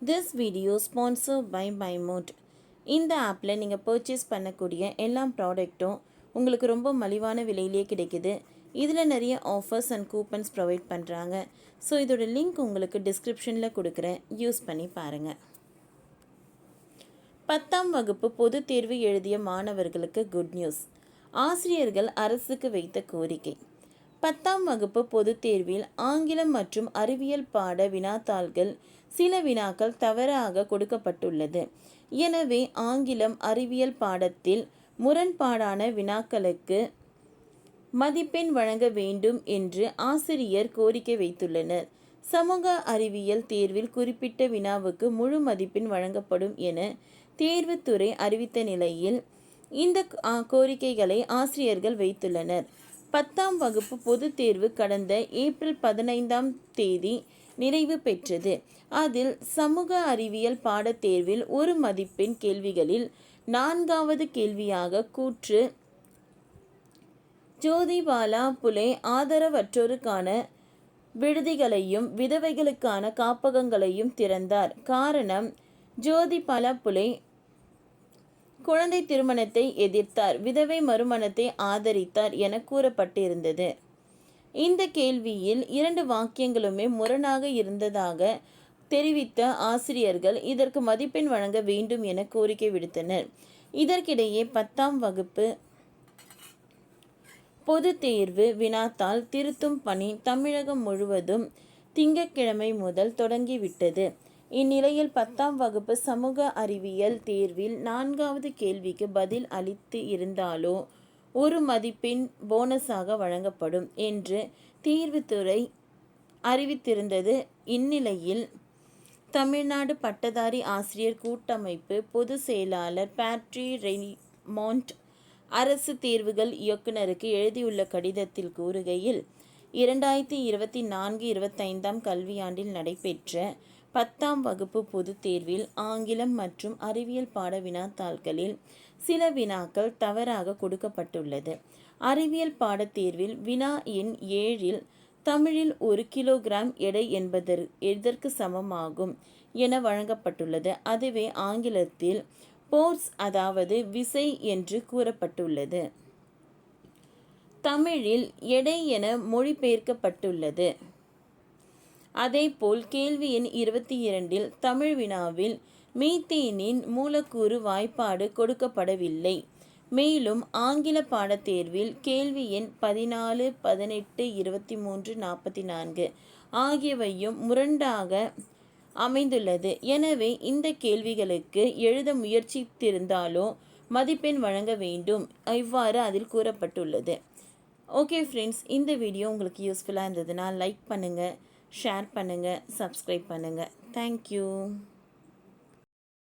This video sponsored by BuyMode. இந்த ஆப்பில் நீங்கள் பர்ச்சேஸ் பண்ணக்கூடிய எல்லா ப்ராடக்ட்டும் உங்களுக்கு ரொம்ப மலிவான விலையிலே கிடைக்குது. இதில் நிறைய ஆஃபர்ஸ் அண்ட் கூப்பன்ஸ் ப்ரொவைட் பண்ணுறாங்க. ஸோ இதோட லிங்க் உங்களுக்கு டிஸ்கிரிப்ஷனில் கொடுக்குறேன், யூஸ் பண்ணி பாருங்கள். 10ஆம் வகுப்பு பொதுத் தேர்வு எழுதிய மாணவர்களுக்கு குட் நியூஸ். ஆசிரியர்கள் அரசுக்கு வைத்த கோரிக்கை. 10ஆம் வகுப்பு பொதுத் தேர்வில் ஆங்கிலம் மற்றும் அறிவியல் பாட வினாத்தாள்கள் சில வினாக்கள் தவறாக கொடுக்கப்பட்டுள்ளது. எனவே ஆங்கிலம் அறிவியல் பாடத்தில் முரண்பாடான வினாக்களுக்கு மதிப்பெண் வழங்க வேண்டும் என்று ஆசிரியர் கோரிக்கை வைத்துள்ளனர். சமூக அறிவியல் தேர்வில் குறிப்பிட்ட வினாவுக்கு முழு மதிப்பெண் வழங்கப்படும் என தேர்வுத்துறை அறிவித்த நிலையில் இந்த கோரிக்கைகளை ஆசிரியர்கள் வைத்துள்ளனர். 10ஆம் வகுப்பு பொதுத் தேர்வு கடந்த ஏப்ரல் 15ஆம் தேதி நிறைவு பெற்றது. அதில் சமூக அறிவியல் பாடத் தேர்வில் ஒரு மதிப்பெண் கேள்விகளில் 4வது கேள்வியாக கூற்று ஜோதிபாலா புலே ஆதரவற்றோருக்கான விடுதிகளையும் விதவைகளுக்கான காப்பகங்களையும் திறந்தார். காரணம், ஜோதிபாலா புலே குழந்தை திருமணத்தை எதிர்த்தார், விதவை மறுமணத்தை ஆதரித்தார் என கூறப்பட்டிருந்தது. இந்த கேள்வியில் 2 வாக்கியங்களுமே முரணாக இருந்ததாக தெரிவித்த ஆசிரியர்கள் இதற்கு மதிப்பெண் வழங்க வேண்டும் என கோரிக்கை விடுத்தனர். இதற்கிடையே 10ஆம் வகுப்பு பொதுத் தேர்வு வினாத்தாள் திருத்தும் பணி தமிழகம் முழுவதும் திங்கட்கிழமை முதல் தொடங்கிவிட்டது. இந்நிலையில் 10ஆம் வகுப்பு சமூக அறிவியல் தேர்வில் 4வது கேள்விக்கு பதில் அளித்து இருந்தாலோ ஒரு மதிப்பெண் போனஸாக வழங்கப்படும் என்று தேர்வுத்துறை அறிவித்திருந்தது. இந்நிலையில் தமிழ்நாடு பட்டதாரி ஆசிரியர் கூட்டமைப்பு பொதுச் செயலாளர் பேட்ரி ரெய்மாண்ட் அரசு தேர்வுகள் இயக்குநருக்கு எழுதியுள்ள கடிதத்தில் கூறுகையில், 2024-25ஆம் கல்வியாண்டில் நடைபெற்ற 10ஆம் வகுப்பு பொதுத் தேர்வில் ஆங்கிலம் மற்றும் அறிவியல் பாட வினாத்தாள்களில் சில வினாக்கள் தவறாக கொடுக்கப்பட்டுள்ளது. அறிவியல் பாடத் தேர்வில் வினா எண் 7இல் தமிழில் 1 கிலோகிராம் எடை எதற்கு சமமாகும் என வழங்கப்பட்டுள்ளது. அதுவே ஆங்கிலத்தில் போர்ஸ் அதாவது விசை என்று கூறப்பட்டுள்ளது. தமிழில் எடை என மொழிபெயர்க்கப்பட்டுள்ளது. அதேபோல் கேள்வி எண் 22இல் தமிழ் வினாவில் மீத்தேனின் மூலக்கூறு வாய்ப்பாடு கொடுக்கப்படவில்லை. மேலும் ஆங்கில பாடத் தேர்வில் கேள்வி எண் 14, 18, 23, 44 ஆகியவையும் முரண்டாக அமைந்துள்ளது. எனவே இந்த கேள்விகளுக்கு எழுத முயற்சித்திருந்தாலோ மதிப்பெண் வழங்க வேண்டும், இவ்வாறு அதில் கூறப்பட்டுள்ளது. ஓகே ஃப்ரெண்ட்ஸ், இந்த வீடியோ உங்களுக்கு யூஸ்ஃபுல்லாக இருந்ததுன்னா லைக் பண்ணுங்கள், ஷேர் பண்ணுங்கள், சப்ஸ்கிரைப் பண்ணுங்கள். தேங்க்யூ.